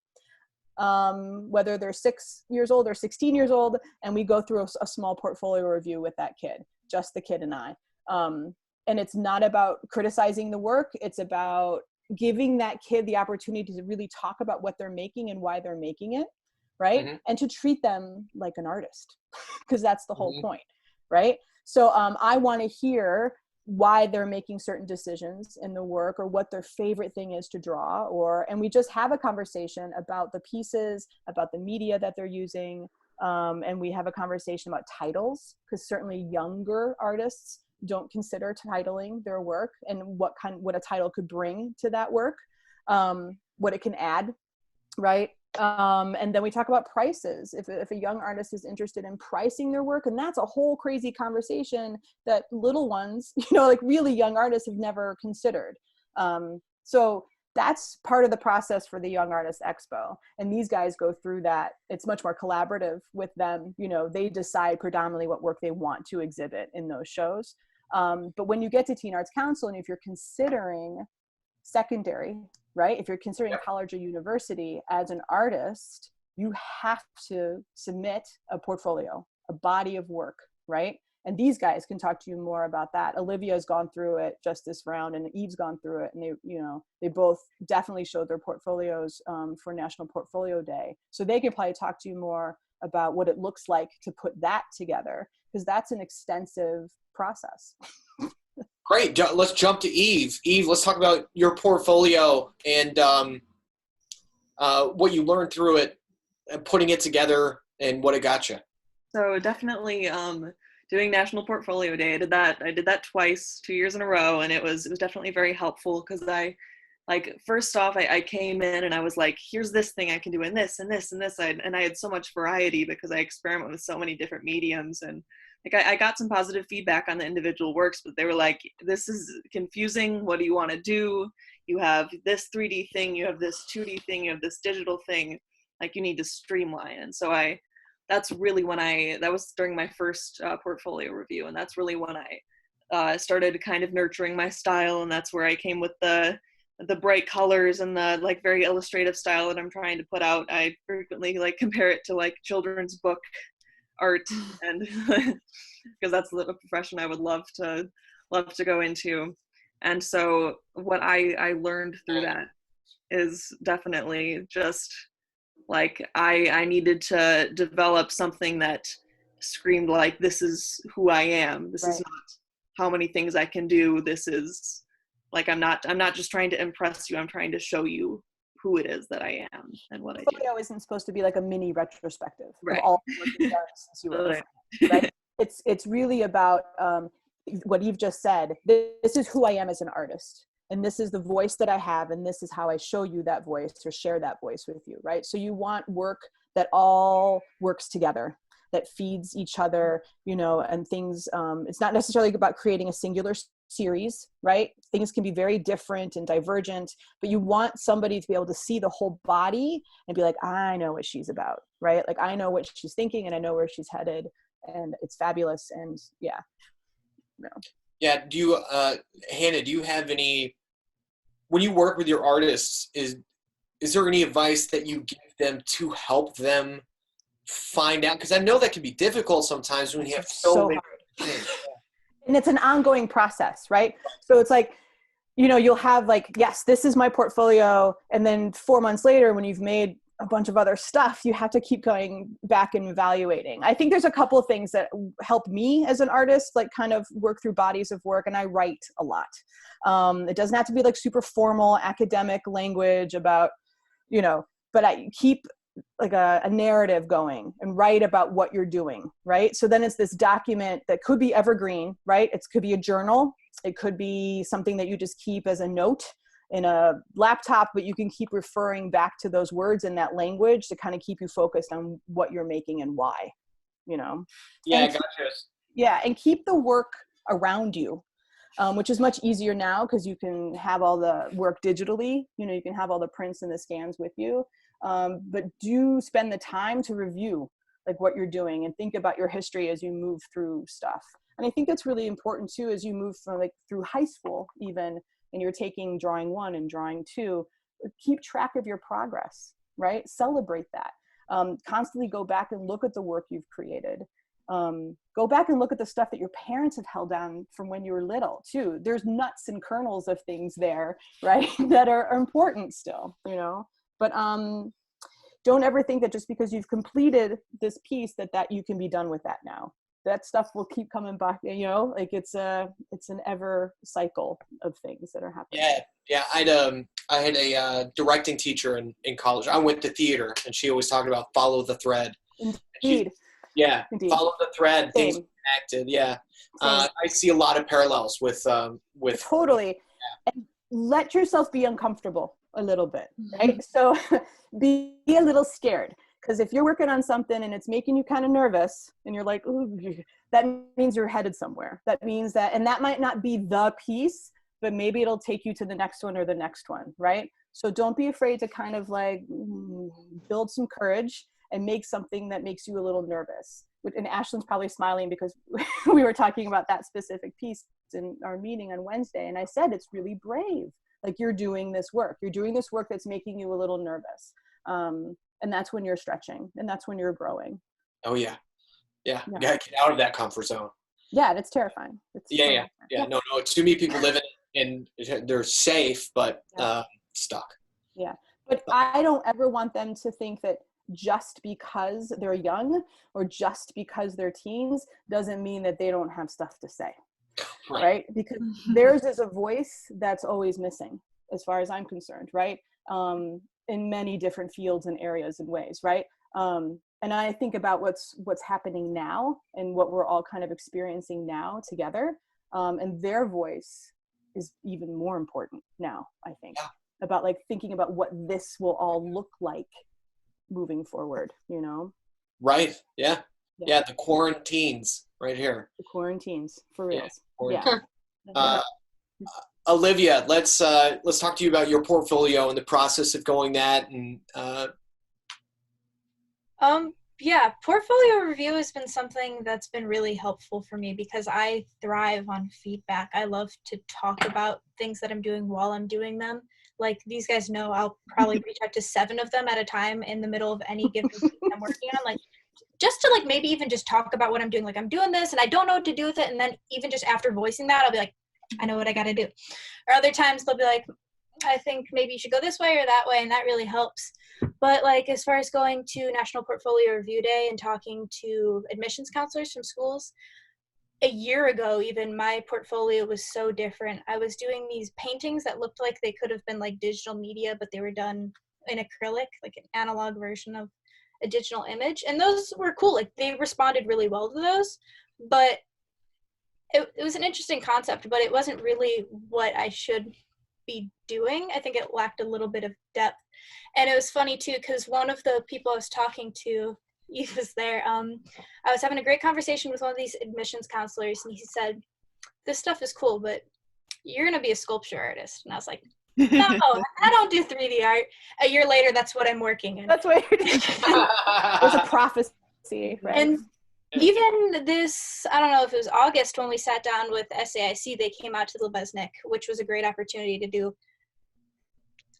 whether they're 6 years old or 16 years old, and we go through a small portfolio review with that kid, just the kid and I. And it's not about criticizing the work. It's about giving that kid the opportunity to really talk about what they're making and why they're making it, right? Mm-hmm. And to treat them like an artist, because that's the whole point, right? So I want to hear why they're making certain decisions in the work, or what their favorite thing is to draw, and we just have a conversation about the pieces, about the media that they're using, and we have a conversation about titles, because certainly younger artists don't consider titling their work, and what a title could bring to that work, what it can add, right? And then we talk about prices. If a young artist is interested in pricing their work, and that's a whole crazy conversation that little ones, you know, like really young artists have never considered. So that's part of the process for the Young Artist Expo. And these guys go through that. It's much more collaborative with them. You know, they decide predominantly what work they want to exhibit in those shows. But when you get to Teen Arts Council, and if you're considering secondary, right? If you're considering college or university as an artist, you have to submit a portfolio, a body of work, right? And these guys can talk to you more about that. Olivia's gone through it just this round, and Eve's gone through it, and they both definitely showed their portfolios for National Portfolio Day. So they could probably talk to you more about what it looks like to put that together, because that's an extensive process. Great. Let's jump to Eve. Eve, let's talk about your portfolio and what you learned through it, and putting it together, and what it got you. So definitely doing National Portfolio Day. I did that twice, 2 years in a row, and it was definitely very helpful, because I like, first off, I came in and I was like, here's this thing I can do, and this and this and this. And I had so much variety because I experiment with so many different mediums. And like, I got some positive feedback on the individual works, but they were like, this is confusing. What do you want to do? You have this 3D thing, you have this 2D thing, you have this digital thing. Like, you need to streamline. And so that's really when that was during my first portfolio review. And that's really when I started kind of nurturing my style. And that's where I came with the bright colors and the like very illustrative style that I'm trying to put out. I frequently like compare it to like children's book art, and because that's the profession I would love to go into. And so what I learned through that is definitely just like I needed to develop something that screamed like, this is who I am. This is not how many things I can do. This is like, I'm not just trying to impress you. I'm trying to show you who it is that I am and what I do. Portfolio isn't supposed to be like a mini retrospective Right. of all the work you've done since you were right? It's really about what you've just said. This is who I am as an artist, and this is the voice that I have, and this is how I show you that voice or share that voice with you, right? So you want work that all works together, that feeds each other, you know, and things, it's not necessarily about creating a singular series, right? Things can be very different and divergent, but you want somebody to be able to see the whole body and be like, I know what she's about, right? Like, I know what she's thinking and I know where she's headed, and it's fabulous. And yeah. No. Yeah. Do you, Hannah, do you have any, when you work with your artists, is there any advice that you give them to help them find out? Because I know that can be difficult sometimes when you have so many things. And it's an ongoing process, right? So it's like, you know, you'll have like, yes, this is my portfolio. And then 4 months later, when you've made a bunch of other stuff, you have to keep going back and evaluating. I think there's a couple of things that help me as an artist, like kind of work through bodies of work. And I write a lot. It doesn't have to be like super formal academic language about, you know, but I keep like a narrative going and write about what you're doing, right? So then it's this document that could be evergreen, right? It could be a journal. It could be something that you just keep as a note in a laptop, but you can keep referring back to those words in that language to kind of keep you focused on what you're making and why, you know? Yeah, and gotcha. Yeah, and keep the work around you, which is much easier now because you can have all the work digitally. You know, you can have all the prints and the scans with you. But do spend the time to review like what you're doing and think about your history as you move through stuff. And I think that's really important too, as you move from like through high school even, and you're taking drawing 1 and drawing 2, keep track of your progress, right? Celebrate that. Constantly go back and look at the work you've created. Go back and look at the stuff that your parents have held down from when you were little too. There's nuts and kernels of things there, right? that are important still, you know? But don't ever think that just because you've completed this piece that you can be done with that now. That stuff will keep coming back, you know, like it's an ever cycle of things that are happening. Yeah. I had a directing teacher in college. I went to theater, and she always talked about follow the thread. Indeed. Indeed. Follow the thread. Same. Things connected. Yeah. I see a lot of parallels with totally. Yeah. And let yourself be uncomfortable a little bit, right? So be a little scared, because if you're working on something and it's making you kind of nervous and you're like, ooh, that means you're headed somewhere. That means that, and that might not be the piece, but maybe it'll take you to the next one or the next one, right? So don't be afraid to kind of like build some courage and make something that makes you a little nervous. And Ashlyn's probably smiling because we were talking about that specific piece in our meeting on Wednesday. And I said, it's really brave. Like, you're doing this work. You're doing this work that's making you a little nervous. And that's when you're stretching, and that's when you're growing. Oh yeah. You gotta get out of that comfort zone. Yeah, and it's terrifying. Yeah. No, too many people live in they're safe, but stuck. Yeah, but I don't ever want them to think that just because they're young or just because they're teens doesn't mean that they don't have stuff to say. Right? Because theirs is a voice that's always missing, as far as I'm concerned, right? In many different fields and areas and ways, right? And I think about what's happening now and what we're all kind of experiencing now together, and their voice is even more important now, I think. about like thinking about what this will all look like moving forward, you know? Right. Yeah. Yeah. The quarantines right here. The quarantines, for reals. Yeah. Yeah. Olivia, let's talk to you about your portfolio and the process of going that. And yeah, portfolio review has been something that's been really helpful for me because I thrive on feedback. I love to talk about things that I'm doing while I'm doing them. Like these guys know I'll probably reach out to 7 of them at a time in the middle of any given thing I'm working on. Like just to like maybe even just talk about what I'm doing. Like I'm doing this and I don't know what to do with it. And then even just after voicing that, I'll be like, I know what I got to do. Or other times they'll be like, I think maybe you should go this way or that way. And that really helps. But like, as far as going to National Portfolio Review Day and talking to admissions counselors from schools, a year ago, even my portfolio was so different. I was doing these paintings that looked like they could have been like digital media, but they were done in acrylic, like an analog version of a digital image. And those were cool. Like they responded really well to those, but it was an interesting concept, but it wasn't really what I should be doing. I think it lacked a little bit of depth. And it was funny too, because one of the people I was talking to, he was there. I was having a great conversation with one of these admissions counselors, and he said, this stuff is cool, but you're going to be a sculpture artist. And I was like, no, I don't do 3D art. A year later, that's what I'm working in. That's what you're doing. It was a prophecy, right? And even this, I don't know if it was August when we sat down with SAIC, they came out to the Lebesnick, which was a great opportunity to do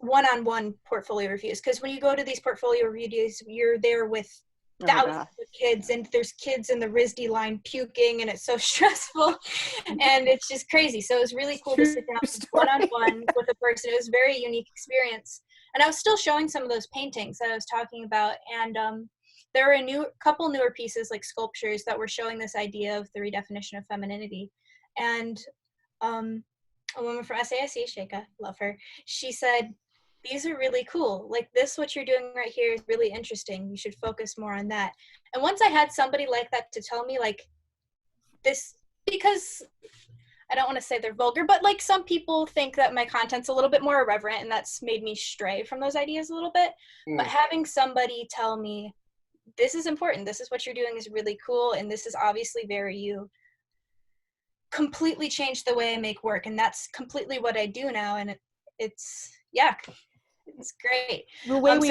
one-on-one portfolio reviews. Because when you go to these portfolio reviews, you're there with thousands of kids, and there's kids in the RISD line puking, and it's so stressful, and it's just crazy. So it was really cool to sit down one-on-one with a person. It was a very unique experience. And I was still showing some of those paintings that I was talking about, and there were a couple newer pieces like sculptures that were showing this idea of the redefinition of femininity. And a woman from SAIC, Sheikha, love her, she said, these are really cool. Like this, what you're doing right here is really interesting. You should focus more on that. And once I had somebody like that to tell me like this, because I don't want to say they're vulgar, but like some people think that my content's a little bit more irreverent, and that's made me stray from those ideas a little bit. But having somebody tell me, this is important, this is what you're doing is really cool, and this is obviously very you, completely changed the way I make work. And that's completely what I do now. And it's great. The way we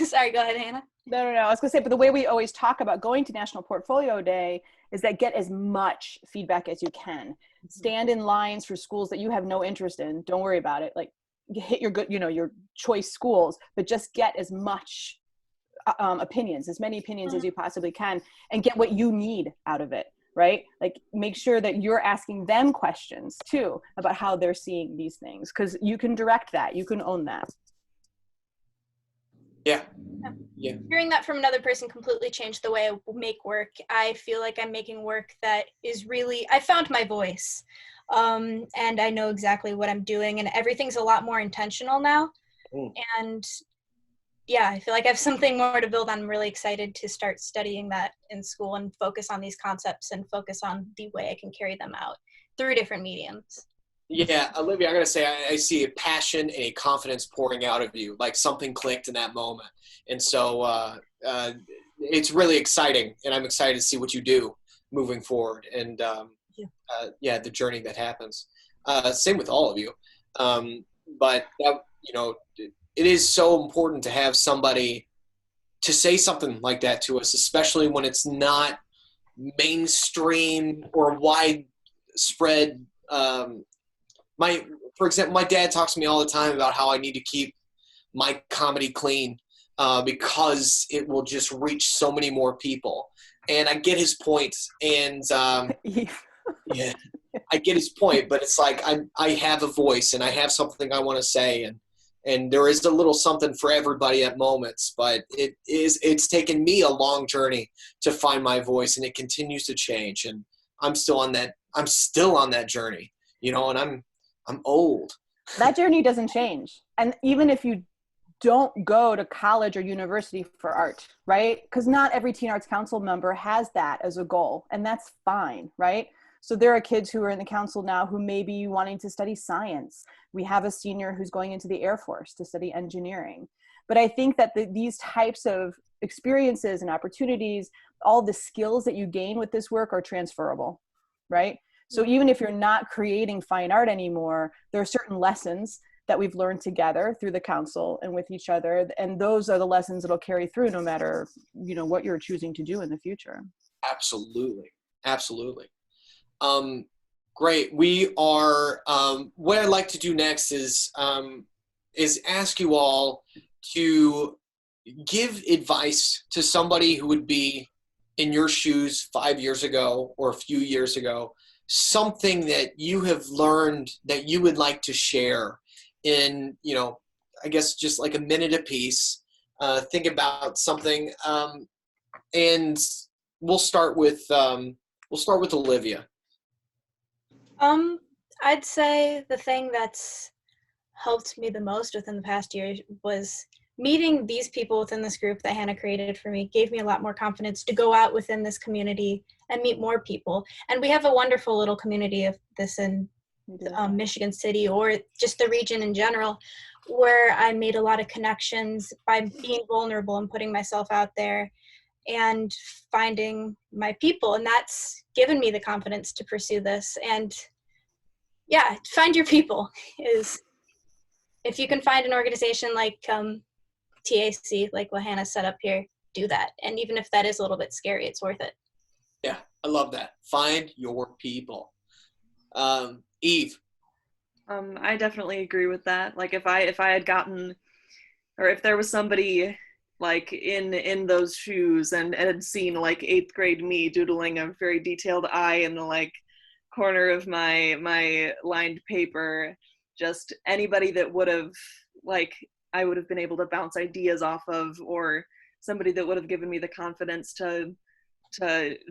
sorry, go ahead, Hannah. No, I was gonna say, but the way we always talk about going to National Portfolio Day is that get as much feedback as you can. Stand in lines for schools that you have no interest in. Don't worry about it. Like hit your good, your choice schools, but just get as much opinions, as many opinions as you possibly can, and get what you need out of it, right? Like make sure that you're asking them questions too about how they're seeing these things, because you can direct that, you can own that. Yeah. Hearing that from another person completely changed the way I make work. I feel like I'm making work that is really, I found my voice, and I know exactly what I'm doing, and everything's a lot more intentional now. And yeah, I feel like I have something more to build on. I'm really excited to start studying that in school and focus on these concepts and focus on the way I can carry them out through different mediums. Yeah, Olivia, I gotta say, I see a passion and a confidence pouring out of you, like something clicked in that moment. And so it's really exciting, and I'm excited to see what you do moving forward, and the journey that happens. Same with all of you. But it is so important to have somebody to say something like that to us, especially when it's not mainstream or widespread. For example, my dad talks to me all the time about how I need to keep my comedy clean because it will just reach so many more people. And I get his point, and yeah, I get his point, but it's like I have a voice and I have something I want to say, and there is a little something for everybody at moments, but it's taken me a long journey to find my voice, and it continues to change, and I'm still on that journey, and I'm old. That journey doesn't change. And even if you don't go to college or university for art, right? Because not every Teen Arts Council member has that as a goal, and that's fine, right? So there are kids who are in the council now who may be wanting to study science. We have a senior who's going into the Air Force to study engineering. But I think that these types of experiences and opportunities, all the skills that you gain with this work are transferable, right? So even if you're not creating fine art anymore, there are certain lessons that we've learned together through the council and with each other. And those are the lessons that'll carry through no matter, you know, what you're choosing to do in the future. Absolutely. Absolutely. Great. We are, what I'd like to do next is ask you all to give advice to somebody who would be in your shoes 5 years ago or a few years ago, something that you have learned that you would like to share in, you know, I guess just like a minute apiece. Think about something, and we'll start with Olivia. I'd say the thing that's helped me the most within the past year was meeting these people within this group that Hannah created for me. Gave me a lot more confidence to go out within this community and meet more people. And we have a wonderful little community of this in Michigan City, or just the region in general, where I made a lot of connections by being vulnerable and putting myself out there and finding my people. And that's given me the confidence to pursue this. And yeah, find your people. Is if you can find an organization like TAC, like what Hannah set up here, do that. And even if that is a little bit scary, it's worth it. Yeah, I love that. Find your people. Eve. I definitely agree with that. Like if I had gotten, or if there was somebody like in those shoes and had seen like 8th grade me doodling a very detailed eye in the like corner of my lined paper, just anybody that would have, like, I would have been able to bounce ideas off of, or somebody that would have given me the confidence to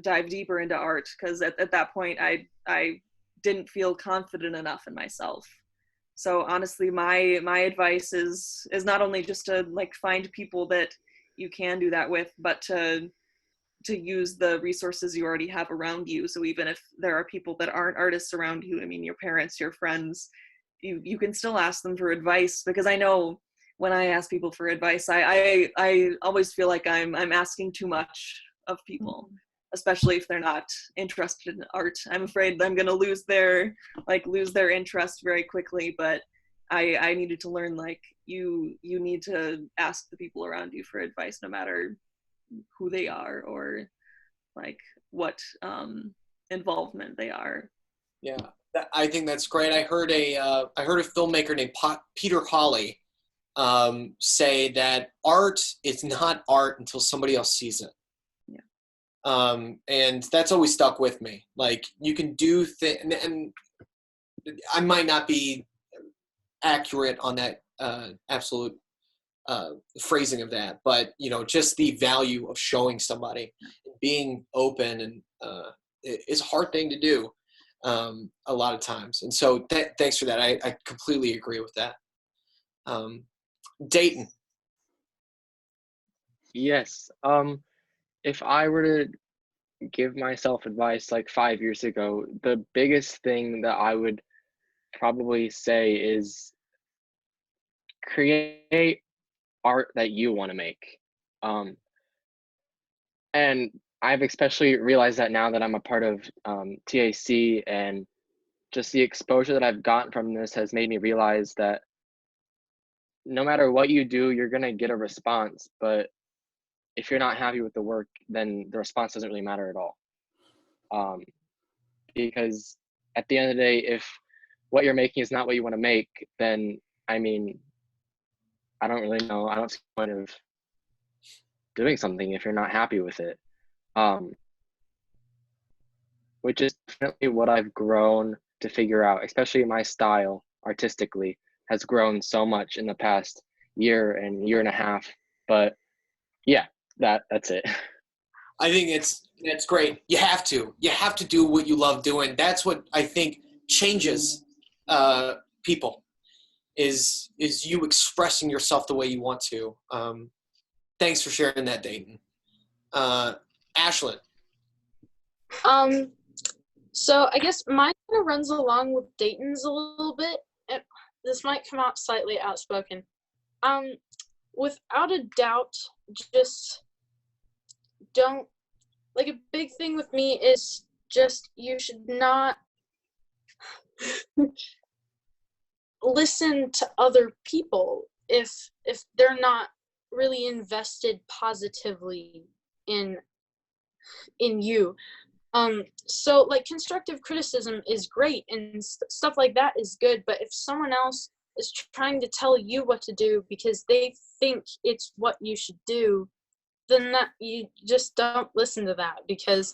dive deeper into art, because at that point I didn't feel confident enough in myself. So honestly, my advice is not only just to like find people that you can do that with, but to use the resources you already have around you. So even if there are people that aren't artists around you, I mean, your parents, your friends, you can still ask them for advice, because I know when I ask people for advice, I always feel like I'm asking too much of people, especially if they're not interested in art. I'm afraid I'm gonna lose their interest very quickly. But I needed to learn, like, you need to ask the people around you for advice, no matter who they are or like what involvement they are. Yeah, I think that's great. I heard a filmmaker named Peter Hawley say that art is not art until somebody else sees it. And that's always stuck with me. Like, you can do things, and I might not be accurate on that absolute phrasing of that, but you know, just the value of showing somebody, being open, and it's a hard thing to do a lot of times. And so thanks for that. I completely agree with that. Dayton. Yes. If I were to give myself advice like 5 years ago, the biggest thing that I would probably say is create art that you want to make. And I've especially realized that now that I'm a part of TAC, and just the exposure that I've gotten from this has made me realize that no matter what you do, you're going to get a response. But if you're not happy with the work, then the response doesn't really matter at all. Because at the end of the day, if what you're making is not what you want to make, then, I mean, I don't really know. I don't see the point of doing something if you're not happy with it. Which is definitely what I've grown to figure out, especially my style artistically has grown so much in the past year and year and a half. But yeah, that's it. I think that's great. You have to do what you love doing. That's what I think changes people, is you expressing yourself the way you want to. Thanks for sharing that, Dayton. Ashlyn. So I guess mine kind of runs along with Dayton's a little bit. This might come out slightly outspoken. Without a doubt, just don't, like, a big thing with me is just you should not listen to other people if they're not really invested positively in you. So like constructive criticism is great and stuff like that is good, but if someone else is trying to tell you what to do because they think it's what you should do, then that you just don't listen to that, because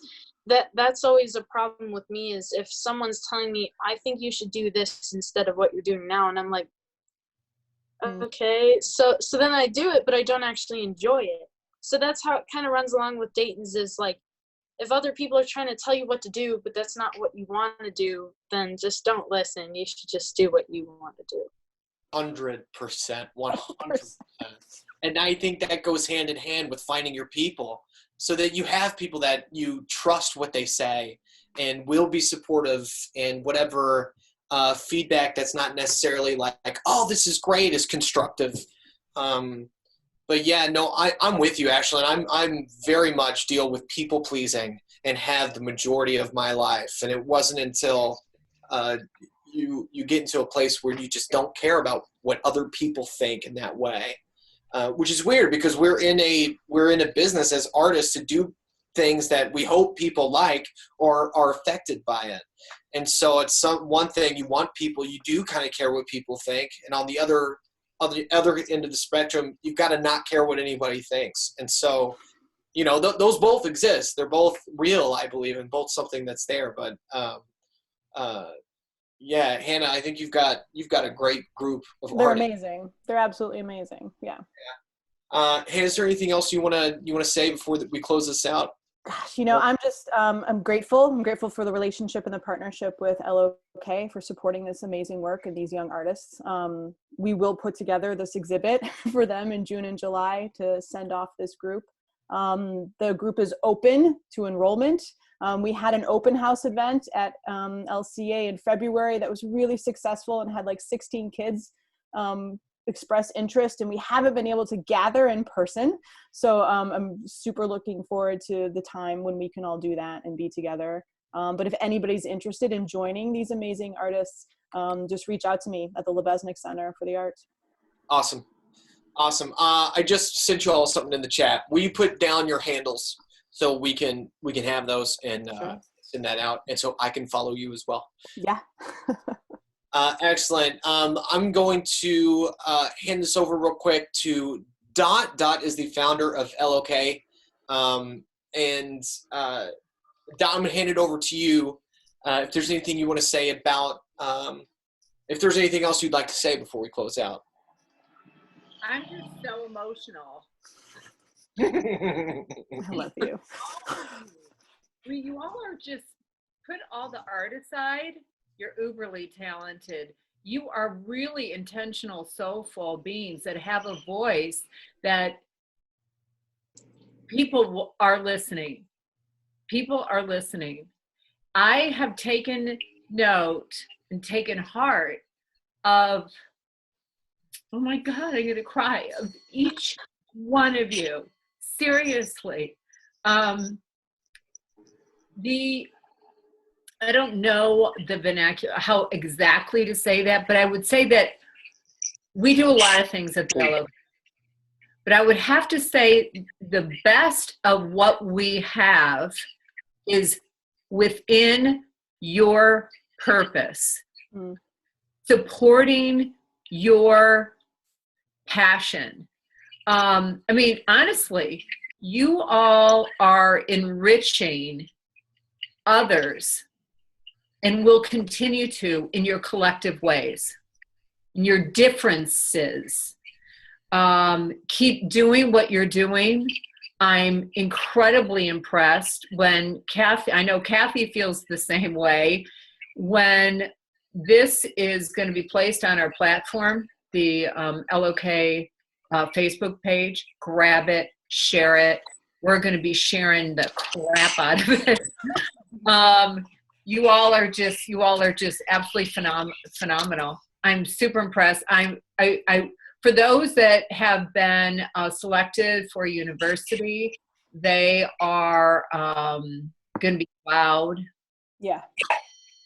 that's always a problem with me, is if someone's telling me, I think you should do this instead of what you're doing now, and I'm like, okay, so then I do it, but I don't actually enjoy it. So that's how it kind of runs along with Dayton's, is like, if other people are trying to tell you what to do, but that's not what you want to do, then just don't listen. You should just do what you want to do. 100%, 100%. And I think that goes hand in hand with finding your people, so that you have people that you trust what they say and will be supportive, and whatever feedback that's not necessarily like, oh, this is great, is constructive. But yeah, no, I'm with you, Ashley. I'm very much deal with people pleasing and have the majority of my life. And it wasn't until you get into a place where you just don't care about what other people think in that way, which is weird, because we're in a business as artists to do things that we hope people like or are affected by it. And so it's one thing, you want people, you do kind of care what people think, and on the other end of the spectrum, you've got to not care what anybody thinks. And so, you know, those both exist. They're both real, I believe, and both something that's there. But yeah, Hannah, I think you've got a great group of They're artists. amazing. They're absolutely amazing. Yeah. Hannah, is there anything else you wanna say before we close this out? Gosh, you know, I'm just, I'm grateful. I'm grateful for the relationship and the partnership with LOK for supporting this amazing work and these young artists. We will put together this exhibit for them in June and July to send off this group. The group is open to enrollment. We had an open house event at LCA in February that was really successful and had like 16 kids express interest, and we haven't been able to gather in person. So I'm super looking forward to the time when we can all do that and be together. But if anybody's interested in joining these amazing artists, just reach out to me at the Lebesnick Center for the Arts. Awesome. I just sent you all something in the chat. Will you put down your handles so we can have those and Sure. send that out, and so I can follow you as well? Yeah. Excellent. I'm going to hand this over real quick to Dot. Dot is the founder of LOK. And Dot, I'm going to hand it over to you. If there's anything you want to say about, if there's anything else you'd like to say before we close out. I'm just so emotional. I love you. I mean, you all are just, put all the art aside, you're uberly talented. You are really intentional, soulful beings that have a voice that people are listening. People are listening. I have taken note and taken heart of, oh my God, I'm gonna cry, of each one of you. Seriously. I don't know the vernacular, how exactly to say that, but I would say that we do a lot of things at the LOK. But I would have to say the best of what we have is within your purpose, supporting your passion. I mean, honestly, you all are enriching others and will continue to in your collective ways, in your differences. Keep doing what you're doing. I'm incredibly impressed when Kathy, I know Kathy feels the same way, when this is going to be placed on our platform, the LOK Facebook page, grab it, share it. We're going to be sharing the crap out of it. you all are just absolutely phenomenal. I'm super impressed. For those that have been selected for university, they are going to be wowed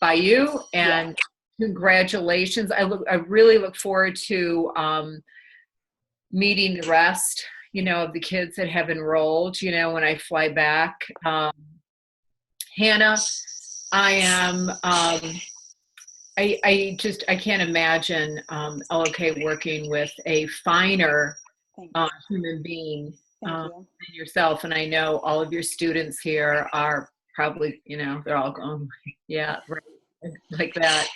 by you, and congratulations. I really look forward to meeting the rest, of the kids that have enrolled, when I fly back. Hannah, I am, I can't imagine LOK working with a finer human being than yourself. And I know all of your students here are probably, they're all going, yeah, right, like that.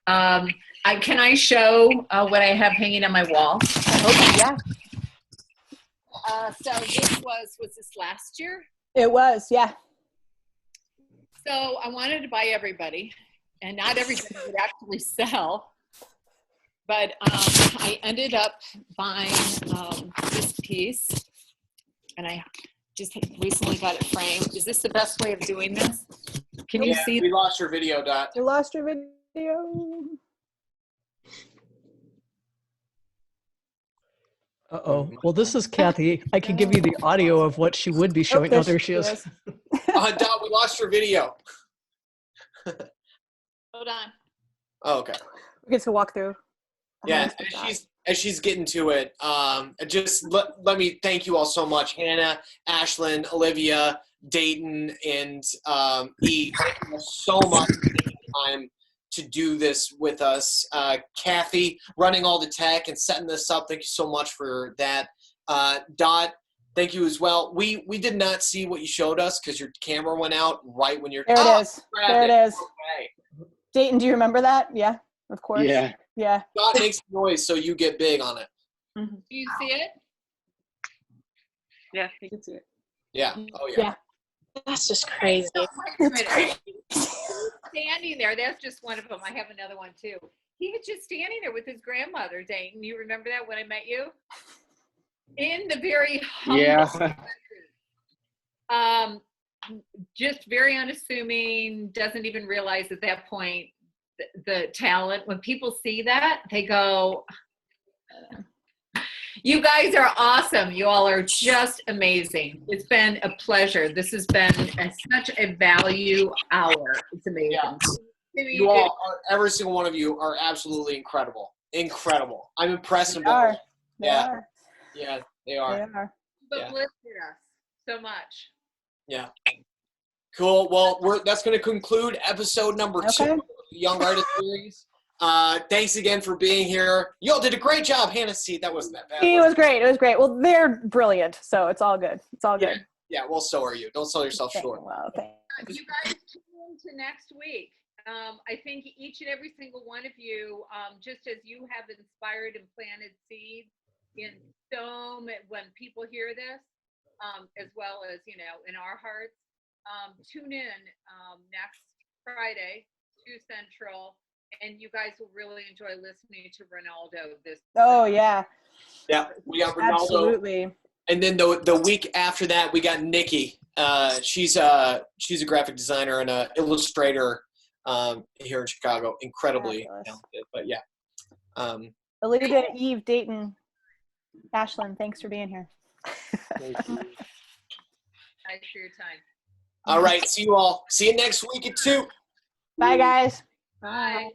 Can I show what I have hanging on my wall? Okay, yeah. So this was this last year? It was, yeah. So I wanted to buy everybody, and not everybody would actually sell, but I ended up buying this piece, and I just recently got it framed. Is this the best way of doing this? Can you see? We lost your video, Dot. You lost your video. Uh-oh. Well, this is Kathy. I can give you the audio of what she would be showing. Oh, there she is. Dot, we lost your video. Hold on. Oh, okay. We get to walk through. Yeah, as she's getting to it, just let me thank you all so much, Hannah, Ashlyn, Olivia, Dayton, and E. Thank you so much for taking time to do this with us. Kathy, running all the tech and setting this up, thank you so much for that. Dot, thank you as well. We did not see what you showed us because your camera went out right when you're— There it is. There it is. Okay. Dayton, do you remember that? Yeah, of course. Yeah. Yeah. Dot makes noise so you get big on it. Do you see it? Yeah, you can see it. Yeah. Oh, yeah. That's just crazy. It's crazy. Standing there. That's just one of them. I have another one too. He was just standing there with his grandmother, Dayton. You remember that when I met you? In the very humble just very unassuming, doesn't even realize at that point the talent. When people see that, they go, you guys are awesome. You all are just amazing. It's been a pleasure. This has been such a value hour. It's amazing. Yeah. You all, every single one of you are absolutely incredible. Incredible. I'm impressed. They are. Yeah, they are. They are. But lifted us so much. Yeah. Cool. Well, that's going to conclude episode number 2 of the Young Artist Series. Thanks again for being here. You all did a great job. Hannah, see, that wasn't that bad. It was great. It was great. Well, they're brilliant, so it's all good. It's all good. Yeah, well, so are you. Don't sell yourself short. Well, thanks. You guys tune in to next week. I think each and every single one of you, just as you have inspired and planted seeds in when people hear this, as well as, in our hearts, tune in next Friday, 2 Central, and you guys will really enjoy listening to Ronaldo this. Oh, yeah. Yeah, we got Ronaldo. Absolutely. And then the week after that, we got Nikki. She's a graphic designer and an illustrator here in Chicago. Incredibly talented. But yeah. Olivia, Eve, Dayton, Ashlyn, thanks for being here. Thank you. Thanks for your time. All right. See you all. See you next week at 2. Bye, guys. Bye.